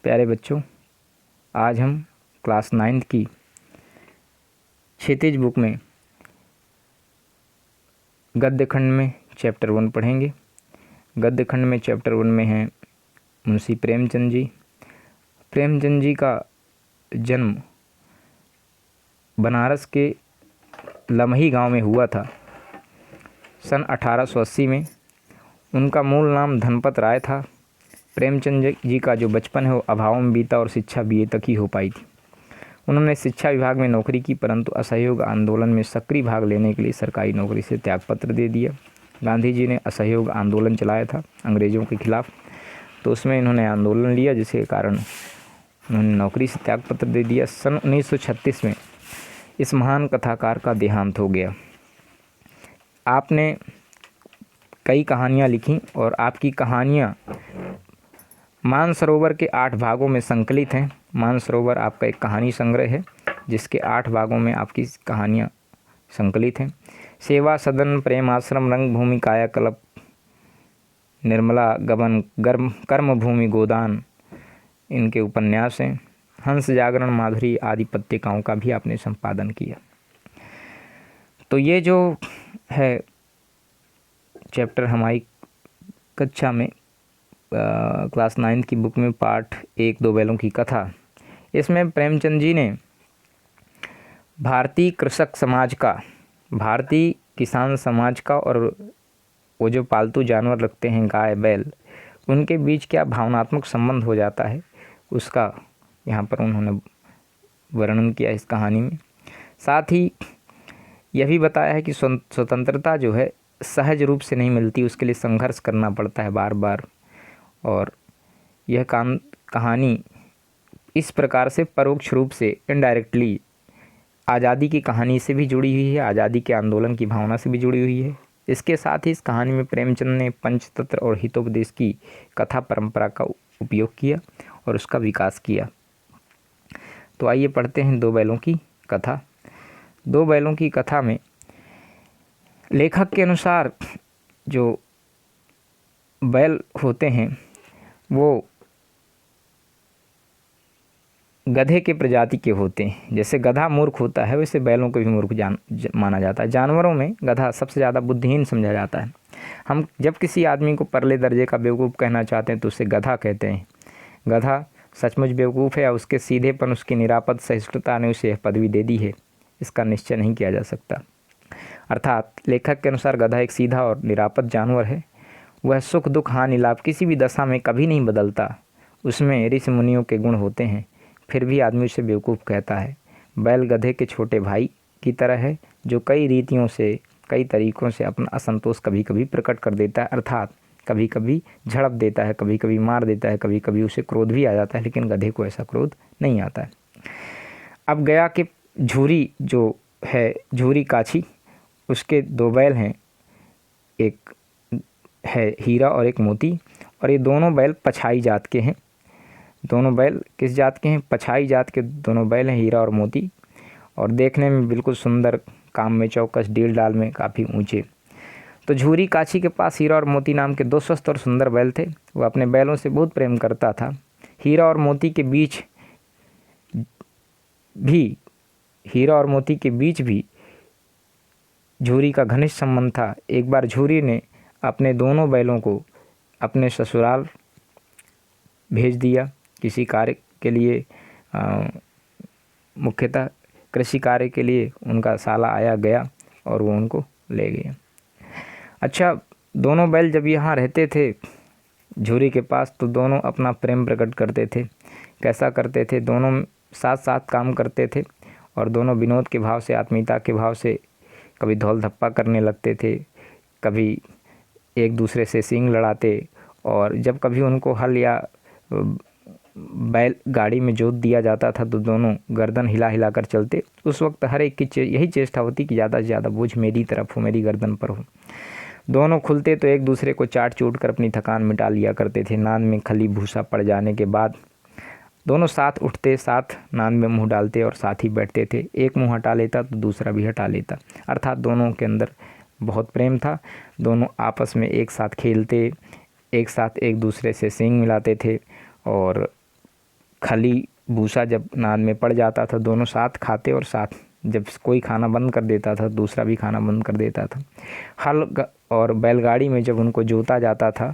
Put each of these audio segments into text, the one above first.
प्यारे बच्चों, आज हम क्लास 9th की क्षितिज बुक में गद्य खंड में चैप्टर 1 पढ़ेंगे। गद्य खंड में चैप्टर 1 में है मुंशी प्रेमचंद जी। प्रेमचंद जी का जन्म बनारस के लमही गांव में हुआ था सन 1880 में। उनका मूल नाम धनपत राय था। प्रेमचंद जी का जो बचपन है वो अभाव में बीता और शिक्षा बीए तक ही हो पाई थी। उन्होंने शिक्षा विभाग में नौकरी की, परंतु असहयोग आंदोलन में सक्रिय भाग लेने के लिए सरकारी नौकरी से त्यागपत्र दे दिया। गांधी जी ने असहयोग आंदोलन चलाया था अंग्रेज़ों के खिलाफ, तो उसमें इन्होंने आंदोलन लिया, जिसके कारण उन्होंने नौकरी से त्यागपत्र दे दिया। सन 1936 में इस महान कथाकार का देहांत हो गया। आपने कई कहानियाँ लिखी और आपकी कहानियाँ मानसरोवर के 8 भागों में संकलित हैं। मानसरोवर आपका एक कहानी संग्रह है जिसके 8 भागों में आपकी कहानियाँ संकलित हैं। सेवा सदन, प्रेम आश्रम, रंगभूमि, कायाकल्प, निर्मला गबन, कर्मभूमि, गोदान इनके उपन्यास हैं। हंस जागरण, माधुरी आदि पत्रिकाओं का भी आपने संपादन किया। तो ये जो है चैप्टर हमारी कक्षा में क्लास 9th की बुक में पार्ट 1 दो बैलों की कथा, इसमें प्रेमचंद जी ने भारतीय कृषक समाज का, भारतीय किसान समाज का और वो जो पालतू जानवर रखते हैं गाय बैल, उनके बीच क्या भावनात्मक संबंध हो जाता है उसका यहाँ पर उन्होंने वर्णन किया इस कहानी में। साथ ही यह भी बताया है कि स्वतंत्रता जो है सहज रूप से नहीं मिलती, उसके लिए संघर्ष करना पड़ता है बार बार। और यह कहानी इस प्रकार से परोक्ष रूप से इनडायरेक्टली आज़ादी की कहानी से भी जुड़ी हुई है, आज़ादी के आंदोलन की भावना से भी जुड़ी हुई है। इसके साथ ही इस कहानी में प्रेमचंद ने पंचतंत्र और हितोपदेश की कथा परंपरा का उपयोग किया और उसका विकास किया। तो आइए पढ़ते हैं दो बैलों की कथा। दो बैलों की कथा में लेखक के अनुसार जो बैल होते हैं वो गधे के प्रजाति के होते हैं। जैसे गधा मूर्ख होता है वैसे बैलों को भी मूर्ख माना जाता है। जानवरों में गधा सबसे ज़्यादा बुद्धिहीन समझा जाता है। हम जब किसी आदमी को परले दर्जे का बेवकूफ़ कहना चाहते हैं तो उसे गधा कहते हैं। गधा सचमुच बेवकूफ़ है या उसके सीधेपन, उसकी निरापद सहिष्णुता ने उसे यह पदवी दे दी है, इसका निश्चय नहीं किया जा सकता। अर्थात लेखक के अनुसार गधा एक सीधा और निरापद जानवर है। वह सुख दुख हानि लाभ किसी भी दशा में कभी नहीं बदलता। उसमें ऋषि मुनियों के गुण होते हैं, फिर भी आदमी उसे बेवकूफ़ कहता है। बैल गधे के छोटे भाई की तरह है जो कई रीतियों से, कई तरीक़ों से अपना असंतोष कभी कभी प्रकट कर देता है। अर्थात कभी कभी झड़प देता है, कभी कभी मार देता है, कभी कभी उसे क्रोध भी आ जाता है, लेकिन गधे को ऐसा क्रोध नहीं आता है। अब गया कि झूरी जो है, झूरी काछी, उसके 2 बैल हैं, एक है हीरा और एक मोती। और ये दोनों बैल पछाई जात के हैं। दोनों बैल किस जात के हैं? पछाई जात के दोनों बैल हैं, हीरा और मोती, और देखने में बिल्कुल सुंदर, काम में चौकस, डील डाल में काफ़ी ऊंचे। तो झूरी काछी के पास हीरा और मोती नाम के 2 स्वस्थ और सुंदर बैल थे। वह अपने बैलों से बहुत प्रेम करता था। हीरा और मोती के बीच भी झूरी का घनिष्ठ संबंध था। एक बार झूरी ने अपने दोनों बैलों को अपने ससुराल भेज दिया किसी कार्य के लिए, मुख्यतः कृषि कार्य के लिए। उनका साला आया गया और वो उनको ले गया। अच्छा, दोनों बैल जब यहाँ रहते थे झूरी के पास तो दोनों अपना प्रेम प्रकट करते थे। कैसा करते थे? दोनों साथ साथ काम करते थे और दोनों विनोद के भाव से, आत्मीयता के भाव से कभी धौल धप्पा करने लगते थे, कभी एक दूसरे से सींग लड़ाते। और जब कभी उनको हल या बैल गाड़ी में जोत दिया जाता था तो दोनों गर्दन हिला हिला कर चलते। उस वक्त हर एक की यही चेष्टा होती कि ज़्यादा से ज़्यादा बोझ मेरी तरफ हो, मेरी गर्दन पर हो। दोनों खुलते तो एक दूसरे को चाट चूट कर अपनी थकान मिटा लिया करते थे। नान में खली भूसा पड़ जाने के बाद दोनों साथ उठते, साथ नान में मुंह डालते और साथ ही बैठते थे। एक मुंह हटा लेता तो दूसरा भी हटा लेता। अर्थात दोनों के अंदर बहुत प्रेम था। दोनों आपस में एक साथ खेलते, एक साथ एक दूसरे से सींग मिलाते थे और खली भूसा जब नाद में पड़ जाता था दोनों साथ खाते, और साथ जब कोई खाना बंद कर देता था दूसरा भी खाना बंद कर देता था। हल और बैलगाड़ी में जब उनको जोता जाता था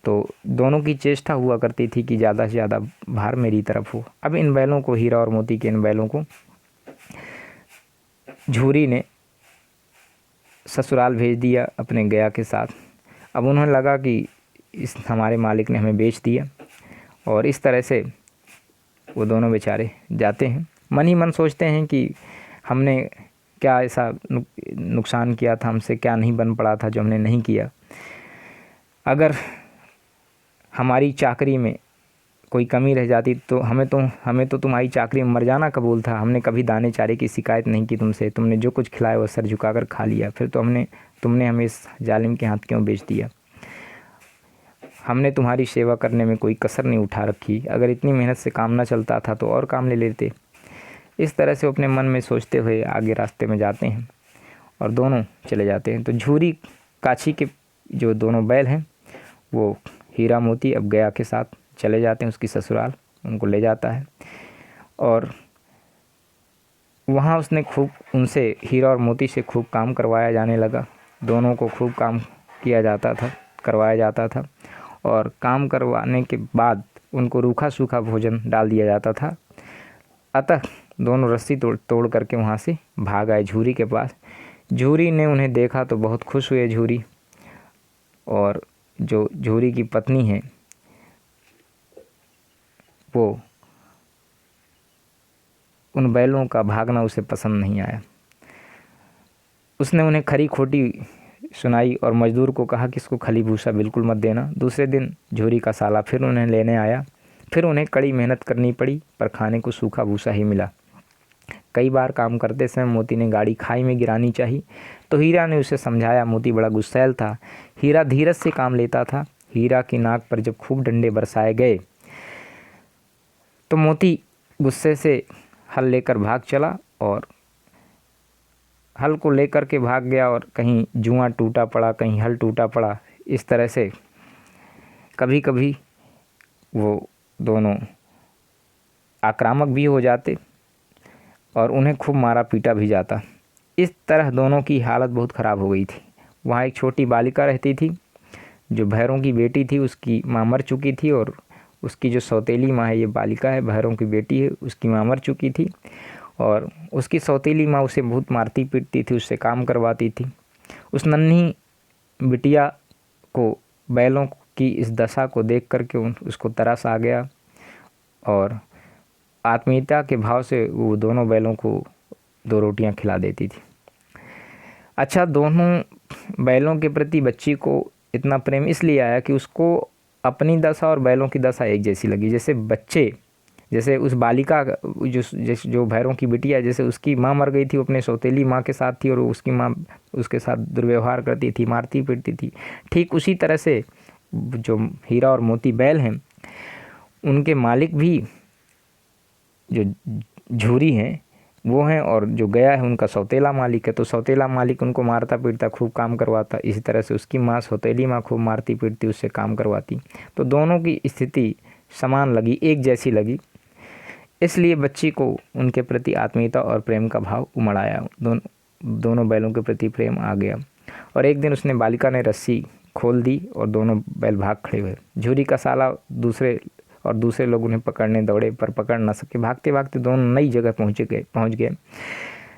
तो दोनों की चेष्टा हुआ करती थी कि ज़्यादा से ज़्यादा भार मेरी तरफ हो। अब इन बैलों को, हीरा और मोती के इन बैलों को झूरी ने ससुराल भेज दिया अपने गया के साथ। अब उन्हें लगा कि इस हमारे मालिक ने हमें बेच दिया, और इस तरह से वो दोनों बेचारे जाते हैं। मन ही मन सोचते हैं कि हमने क्या ऐसा नुकसान किया था, हमसे क्या नहीं बन पड़ा था जो हमने नहीं किया। अगर हमारी चाकरी में कोई कमी रह जाती तो हमें तो तुम्हारी चाकरी में मर जाना कबूल था। हमने कभी दाने चारे की शिकायत नहीं की तुमसे, तुमने जो कुछ खिलाया वो सर झुकाकर खा लिया, फिर तो तुमने हमें इस जालिम के हाथ क्यों बेच दिया। हमने तुम्हारी सेवा करने में कोई कसर नहीं उठा रखी, अगर इतनी मेहनत से काम ना चलता था तो और काम ले लेते। इस तरह से अपने मन में सोचते हुए आगे रास्ते में जाते हैं और दोनों चले जाते हैं। तो झूरी काछी के जो दोनों बैल हैं वो हीरा मोती अब गया के साथ चले जाते हैं उसकी ससुराल, उनको ले जाता है। और वहाँ उसने खूब उनसे, हीरा और मोती से खूब काम करवाया जाने लगा। दोनों को खूब काम किया जाता था, करवाया जाता था, और काम करवाने के बाद उनको रूखा सूखा भोजन डाल दिया जाता था। अतः दोनों रस्सी तोड़ करके वहाँ से भाग आए झूरी के पास। झूरी ने उन्हें देखा तो बहुत खुश हुए झूरी, और जो झूरी की पत्नी है वो, उन बैलों का भागना उसे पसंद नहीं आया। उसने उन्हें खरी खोटी सुनाई और मजदूर को कहा कि इसको खली भूसा बिल्कुल मत देना। दूसरे दिन झूरी का साला फिर उन्हें लेने आया। फिर उन्हें कड़ी मेहनत करनी पड़ी पर खाने को सूखा भूसा ही मिला। कई बार काम करते समय मोती ने गाड़ी खाई में गिरानी चाहिए तो हीरा ने उसे समझाया। मोती बड़ा गुस्सैल था। हीरा धीरज से काम लेता था। हीरा की नाक पर जब खूब डंडे बरसाए गए तो मोती गुस्से से हल लेकर भाग चला, और हल को लेकर के भाग गया, और कहीं जुआ टूटा पड़ा, कहीं हल टूटा पड़ा। इस तरह से कभी कभी वो दोनों आक्रामक भी हो जाते और उन्हें खूब मारा पीटा भी जाता। इस तरह दोनों की हालत बहुत ख़राब हो गई थी। वहाँ एक छोटी बालिका रहती थी जो भैरों की बेटी थी। उसकी माँ मर चुकी थी, और उसकी जो सौतेली माँ है, ये बालिका है, भैरों की बेटी है, उसकी माँ मर चुकी थी। और उसकी सौतेली माँ उसे बहुत मारती पीटती थी, उससे काम करवाती थी। उस नन्ही बिटिया को बैलों की इस दशा को देख करके उसको तरस आ गया, और आत्मीयता के भाव से वो दोनों बैलों को 2 रोटियां खिला देती थी। अच्छा, दोनों बैलों के प्रति बच्ची को इतना प्रेम इसलिए आया कि उसको अपनी दशा और बैलों की दशा एक जैसी लगी। जैसे उस बालिका जो भैरों की बिटिया, जैसे उसकी माँ मर गई थी, वो अपने सौतेली माँ के साथ थी और उसकी माँ उसके साथ दुर्व्यवहार करती थी, मारती पीटती थी। ठीक उसी तरह से जो हीरा और मोती बैल हैं, उनके मालिक भी जो झूरी हैं वो हैं, और जो गया है उनका सौतेला मालिक है। तो सौतेला मालिक उनको मारता पीटता, खूब काम करवाता। इसी तरह से उसकी माँ, सौतेली माँ, खूब मारती पीटती, उससे काम करवाती। तो दोनों की स्थिति समान लगी, एक जैसी लगी। इसलिए बच्ची को उनके प्रति आत्मीयता और प्रेम का भाव उमड़ आया। दोनों बैलों के प्रति प्रेम आ गया। और एक दिन उसने, बालिका ने रस्सी खोल दी और दोनों बैल भाग खड़े हुए। झूरी का साला दूसरे लोग उन्हें पकड़ने दौड़े पर पकड़ न सके। भागते भागते दोनों नई जगह पहुंच गए।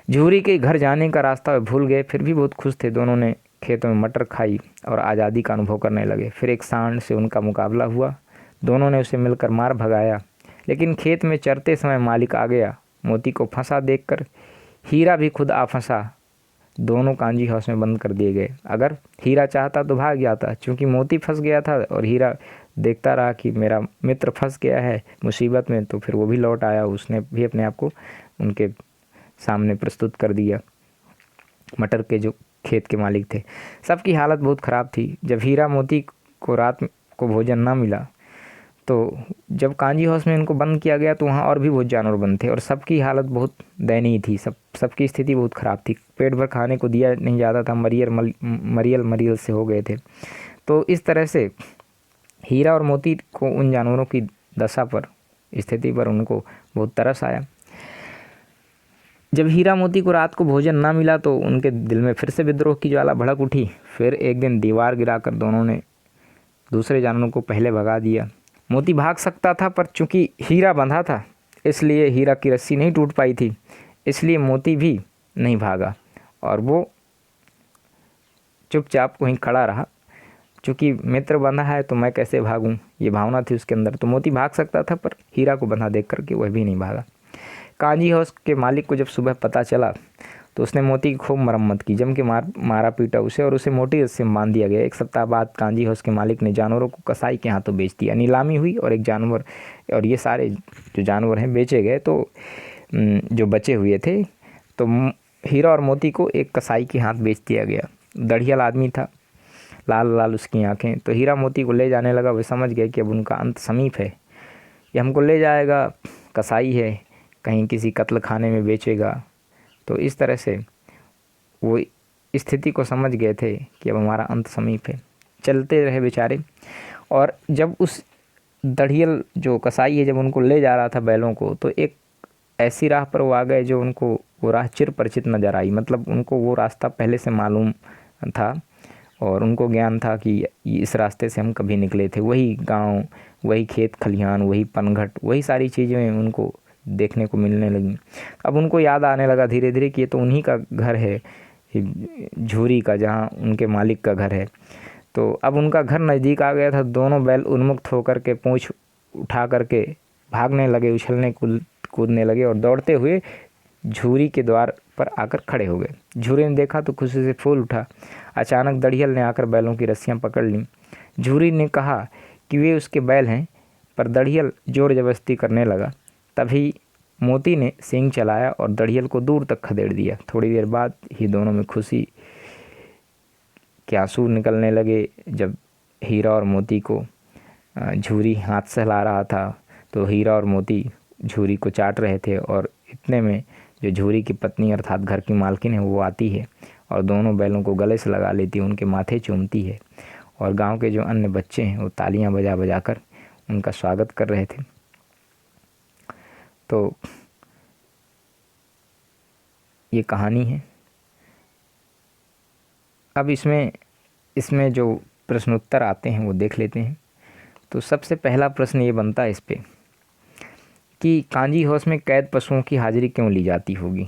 झूरी के घर जाने का रास्ता भूल गए, फिर भी बहुत खुश थे। दोनों ने खेतों में मटर खाई और आज़ादी का अनुभव करने लगे। फिर एक सांड से उनका मुकाबला हुआ। दोनों ने उसे मिलकर मार भगाया, लेकिन खेत में चरते समय मालिक आ गया। मोती को फंसा देखकर हीरा भी खुद आ फंसा। दोनों कांजी हाउस में बंद कर दिए गए। अगर हीरा चाहता तो भाग जाता, क्योंकि मोती फंस गया था और हीरा देखता रहा कि मेरा मित्र फंस गया है मुसीबत में, तो फिर वो भी लौट आया। उसने भी अपने आप को उनके सामने प्रस्तुत कर दिया। मटर के जो खेत के मालिक थे, सबकी हालत बहुत ख़राब थी। जब हीरा मोती को रात को भोजन ना मिला तो जब कांजी हाउस में इनको बंद किया गया तो वहाँ और भी बहुत जानवर बंद थे, और सबकी हालत बहुत दयनीय थी। सबकी स्थिति बहुत ख़राब थी। पेट भर खाने को दिया नहीं जाता था, मरियल से हो गए थे। तो इस तरह से हीरा और मोती को उन जानवरों की दशा पर स्थिति पर उनको बहुत तरस आया। जब हीरा मोती को रात को भोजन ना मिला तो उनके दिल में फिर से विद्रोह की ज्वाला भड़क उठी। फिर एक दिन दीवार गिराकर दोनों ने दूसरे जानवरों को पहले भगा दिया। मोती भाग सकता था, पर चूंकि हीरा बंधा था इसलिए हीरा की रस्सी नहीं टूट पाई थी, इसलिए मोती भी नहीं भागा और वो चुपचाप वहीं खड़ा रहा। चूँकि मित्र बंधा है तो मैं कैसे भागूं, ये भावना थी उसके अंदर। तो मोती भाग सकता था, पर हीरा को बंधा देख करके वह भी नहीं भागा। कांजी हाउस के मालिक को जब सुबह पता चला तो उसने मोती की खूब मरम्मत की, जम के मारा पीटा उसे और उसे मोटी रस्सी में बांध दिया गया। एक सप्ताह बाद कांजी हाउस के मालिक ने जानवरों को कसाई के हाथों बेच दिया। नीलामी हुई और एक जानवर, और ये सारे जो जानवर हैं बेचे गए। तो जो बचे हुए थे तो हीरा और मोती को एक कसाई के हाथ बेच दिया गया। दढ़ियल आदमी था, लाल लाल उसकी आंखें। तो हीरा मोती को ले जाने लगा। वे समझ गए कि अब उनका अंत समीप है, ये हमको ले जाएगा, कसाई है, कहीं किसी कत्ल खाने में बेचेगा। तो इस तरह से वो स्थिति को समझ गए थे कि अब हमारा अंत समीप है। चलते रहे बेचारे। और जब उस दढ़ियल जो कसाई है, जब उनको ले जा रहा था बैलों को, तो एक ऐसी राह पर वो आ गए जो उनको वो राह चिर परिचित नज़र आई। मतलब उनको वो रास्ता पहले से मालूम था और उनको ज्ञान था कि इस रास्ते से हम कभी निकले थे। वही गांव, वही खेत खलिहान, वही पनघट, वही सारी चीज़ें उनको देखने को मिलने लगी। अब उनको याद आने लगा धीरे धीरे कि ये तो उन्हीं का घर है, झूरी का, जहाँ उनके मालिक का घर है। तो अब उनका घर नज़दीक आ गया था। दोनों बैल उन्मुक्त होकर के पूँछ उठा करके भागने लगे, उछलने कूदने लगे और दौड़ते हुए झूरी के द्वार पर आकर खड़े हो गए। झूरी ने देखा तो खुशी से फूल उठा। अचानक दढ़ियल ने आकर बैलों की रस्सियां पकड़ लीं। झूरी ने कहा कि वे उसके बैल हैं, पर दढ़ियल जोर जबरदस्ती करने लगा। तभी मोती ने सींग चलाया और दढ़ियल को दूर तक खदेड़ दिया। थोड़ी देर बाद ही दोनों में खुशी के आंसू निकलने लगे। जब हीरा और मोती को झूरी हाथ से हिला रहा था तो हीरा और मोती झूरी को चाट रहे थे, और इतने में जो झूरी की पत्नी अर्थात घर की मालकिन है वो आती है और दोनों बैलों को गले से लगा लेती है, उनके माथे चूमती है। और गांव के जो अन्य बच्चे हैं वो तालियां बजा बजा कर उनका स्वागत कर रहे थे। तो ये कहानी है। अब इसमें जो प्रश्नोत्तर आते हैं वो देख लेते हैं। तो सबसे पहला प्रश्न ये बनता है इस पे कि कांजी हाउस में कैद पशुओं की हाजिरी क्यों ली जाती होगी।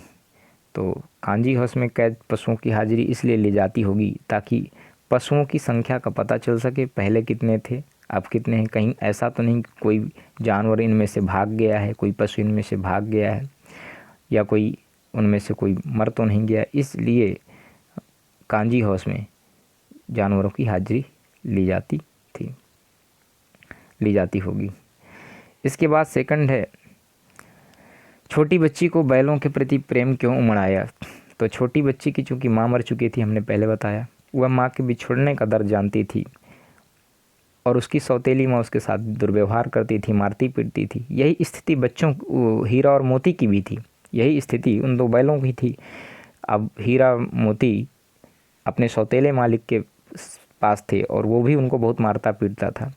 तो कांजी हाउस में कैद पशुओं की हाजिरी इसलिए ली जाती होगी ताकि पशुओं की संख्या का पता चल सके, पहले कितने थे अब कितने हैं। कहीं ऐसा तो नहीं कोई जानवर इनमें से भाग गया है, कोई पशु इनमें से भाग गया है, या कोई उनमें से कोई मर तो नहीं गया। इसलिए कांजी हाउस में जानवरों की हाजिरी ली जाती होगी। इसके बाद सेकंड है, छोटी बच्ची को बैलों के प्रति प्रेम क्यों उमड़ आया। तो छोटी बच्ची की चूँकि माँ मर चुकी थी, हमने पहले बताया, वह माँ के बिछुड़ने का दर्द जानती थी और उसकी सौतेली माँ उसके साथ दुर्व्यवहार करती थी, मारती पीटती थी। यही स्थिति बच्चों हीरा और मोती की भी थी, यही स्थिति उन दो बैलों की थी। अब हीरा मोती अपने सौतेले मालिक के पास थे और वो भी उनको बहुत मारता पीटता था।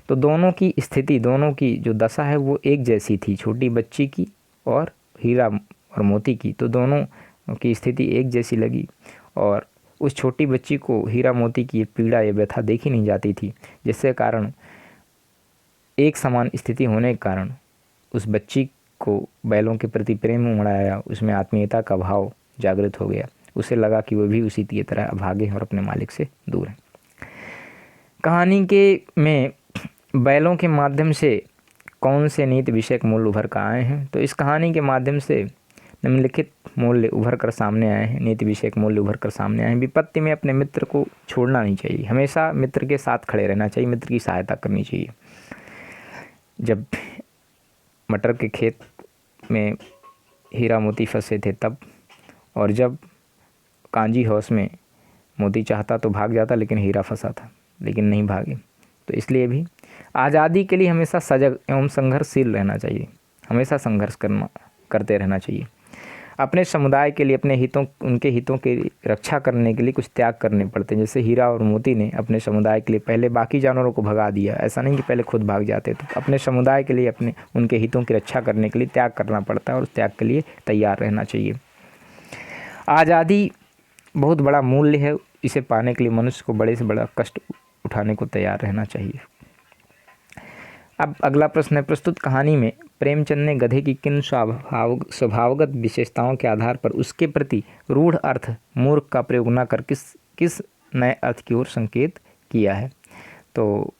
तो दोनों की स्थिति, दोनों की जो दशा है वो एक जैसी थी, छोटी बच्ची की और हीरा और मोती की। तो दोनों की स्थिति एक जैसी लगी और उस छोटी बच्ची को हीरा मोती की ये पीड़ा, ये व्यथा देखी नहीं जाती थी, जिससे कारण एक समान स्थिति होने के कारण उस बच्ची को बैलों के प्रति प्रेम उमड़ आया, उसमें आत्मीयता का भाव जागृत हो गया। उसे लगा कि वो भी उसी की तरह अभागे और अपने मालिक से दूर है। कहानी के में बैलों के माध्यम से कौन से नीति विषयक मूल्य उभर कर आए हैं। तो इस कहानी के माध्यम से निम्नलिखित मूल्य उभर कर सामने आए हैं, नीति विषयक मूल्य उभर कर सामने आए हैं। विपत्ति में अपने मित्र को छोड़ना नहीं चाहिए, हमेशा मित्र के साथ खड़े रहना चाहिए, मित्र की सहायता करनी चाहिए। जब मटर के खेत में हीरा मोती फंसे थे तब, और जब कांजी हाउस में मोती चाहता तो भाग जाता, लेकिन हीरा फंसा था, लेकिन नहीं भागे। तो इसलिए भी आज़ादी के लिए हमेशा सजग एवं संघर्षशील रहना चाहिए, हमेशा संघर्ष करते रहना चाहिए। अपने समुदाय के लिए, अपने हितों, उनके हितों की रक्षा करने के लिए कुछ त्याग करने पड़ते हैं। जैसे हीरा और मोती ने अपने समुदाय के लिए पहले बाकी जानवरों को भगा दिया, ऐसा नहीं कि पहले खुद भाग जाते, तो अपने समुदाय के लिए, अपने उनके हितों की रक्षा करने के लिए त्याग करना पड़ता है और उस त्याग के लिए तैयार रहना चाहिए। आज़ादी बहुत बड़ा मूल्य है, इसे पाने के लिए मनुष्य को बड़े से बड़ा कष्ट उठाने को तैयार रहना चाहिए। अब अगला प्रश्न है, प्रस्तुत कहानी में प्रेमचंद ने गधे की किन स्वभावगत विशेषताओं के आधार पर उसके प्रति रूढ़ अर्थ मूर्ख का प्रयोग न कर किस नए अर्थ की ओर संकेत किया है। तो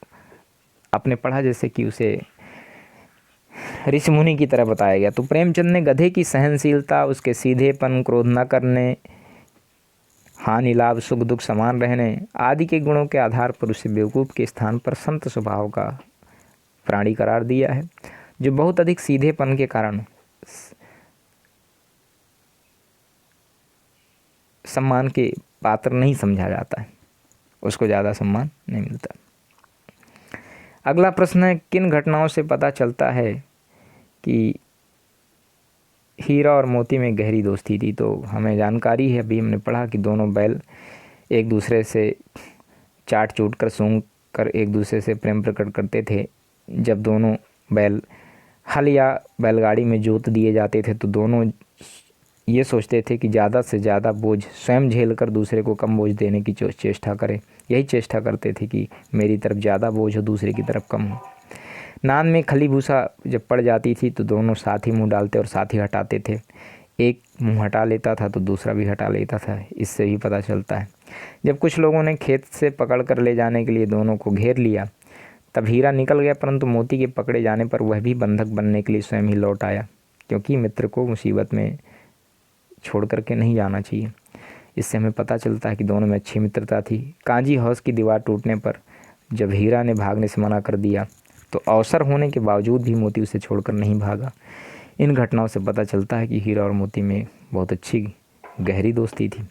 आपने पढ़ा जैसे कि उसे ऋषि मुनि की तरह बताया गया। तो प्रेमचंद ने गधे की सहनशीलता, उसके सीधेपन, क्रोध न करने, हानि लाभ सुख दुख समान रहने आदि के गुणों के आधार पर उसे बेवकूफ़ के स्थान पर संत स्वभाव का प्राणी करार दिया है, जो बहुत अधिक सीधेपन के कारण सम्मान के पात्र नहीं समझा जाता है, उसको ज़्यादा सम्मान नहीं मिलता। अगला प्रश्न है, किन घटनाओं से पता चलता है कि हीरा और मोती में गहरी दोस्ती थी। तो हमें जानकारी है, अभी हमने पढ़ा कि दोनों बैल एक दूसरे से चाट चूट कर सूंघ कर एक दूसरे से प्रेम प्रकट करते थे। जब दोनों बैल हल या बैलगाड़ी में जोत दिए जाते थे तो दोनों ये सोचते थे कि ज़्यादा से ज़्यादा बोझ स्वयं झेल कर दूसरे को कम बोझ देने की चेष्टा करें। यही चेष्टा करते थे कि मेरी तरफ ज़्यादा बोझ हो, दूसरे की तरफ कम हो। नान में खली भूसा जब पड़ जाती थी तो दोनों साथ ही मुँह डालते और साथ ही हटाते थे। एक मुँह हटा लेता था तो दूसरा भी हटा लेता था, इससे ही पता चलता है। जब कुछ लोगों ने खेत से पकड़ कर ले जाने के लिए दोनों को घेर लिया तब हीरा निकल गया, परंतु मोती के पकड़े जाने पर वह भी बंधक बनने के लिए स्वयं ही लौट आया, क्योंकि मित्र को मुसीबत में छोड़ करके नहीं जाना चाहिए। इससे हमें पता चलता है कि दोनों में अच्छी मित्रता थी। कांजी हाउस की दीवार टूटने पर जब हीरा ने भागने से मना कर दिया तो अवसर होने के बावजूद भी मोती उसे छोड़कर नहीं भागा। इन घटनाओं से पता चलता है कि हीरा और मोती में बहुत अच्छी गहरी दोस्ती थी।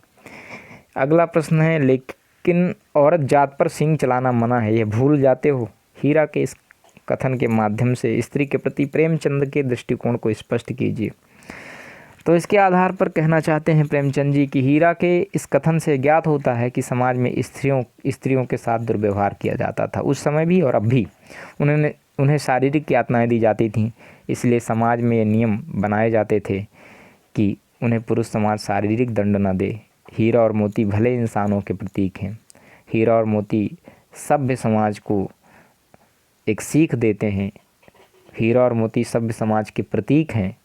अगला प्रश्न है, लेकिन औरत जात पर सींग चलाना मना है, यह भूल जाते हो। हीरा के इस कथन के माध्यम से स्त्री के प्रति प्रेमचंद के दृष्टिकोण को स्पष्ट कीजिए। तो इसके आधार पर कहना चाहते हैं प्रेमचंद जी कि हीरा के इस कथन से ज्ञात होता है कि समाज में स्त्रियों के साथ दुर्व्यवहार किया जाता था, उस समय भी और अब भी। उन्हें शारीरिक यातनाएं दी जाती थीं, इसलिए समाज में ये नियम बनाए जाते थे कि उन्हें पुरुष समाज शारीरिक दंड न दे। हीरा और मोती भले इंसानों के प्रतीक हैं। हीरा और मोती सभ्य समाज को एक सीख देते हैं। हीरा और मोती सभ्य समाज के प्रतीक हैं,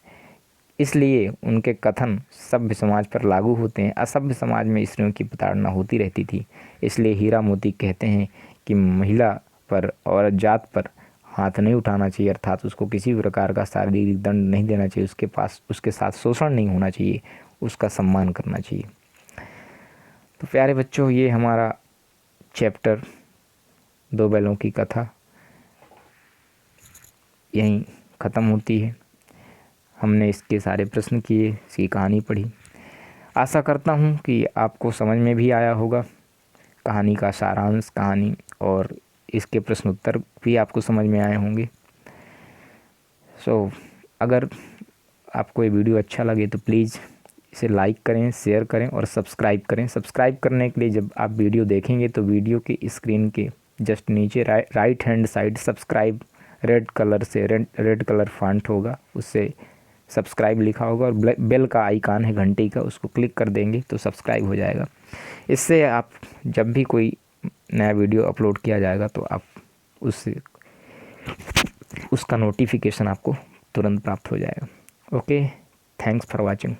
इसलिए उनके कथन सभ्य समाज पर लागू होते हैं। असभ्य समाज में स्त्रियों की प्रताड़ना होती रहती थी, इसलिए हीरा मोती कहते हैं कि महिला पर और जात पर हाथ नहीं उठाना चाहिए, अर्थात उसको किसी भी प्रकार का शारीरिक दंड नहीं देना चाहिए, उसके साथ शोषण नहीं होना चाहिए, उसका सम्मान करना चाहिए। तो प्यारे बच्चों, ये हमारा चैप्टर दो बैलों की कथा यहीं ख़त्म होती है। हमने इसके सारे प्रश्न किए, इसकी कहानी पढ़ी। आशा करता हूँ कि आपको समझ में भी आया होगा कहानी का सारांश, कहानी, और इसके प्रश्न उत्तर भी आपको समझ में आए होंगे। अगर आपको ये वीडियो अच्छा लगे तो प्लीज़ इसे लाइक करें, शेयर करें और सब्सक्राइब करें। सब्सक्राइब करने के लिए जब आप वीडियो देखेंगे तो वीडियो के स्क्रीन के जस्ट नीचे right hand side subscribe red colour font होगा, उससे सब्सक्राइब लिखा होगा और बेल का आइकन है घंटी का, उसको क्लिक कर देंगे तो सब्सक्राइब हो जाएगा। इससे आप जब भी कोई नया वीडियो अपलोड किया जाएगा तो आप उसका नोटिफिकेशन आपको तुरंत प्राप्त हो जाएगा। Okay, thanks for watching.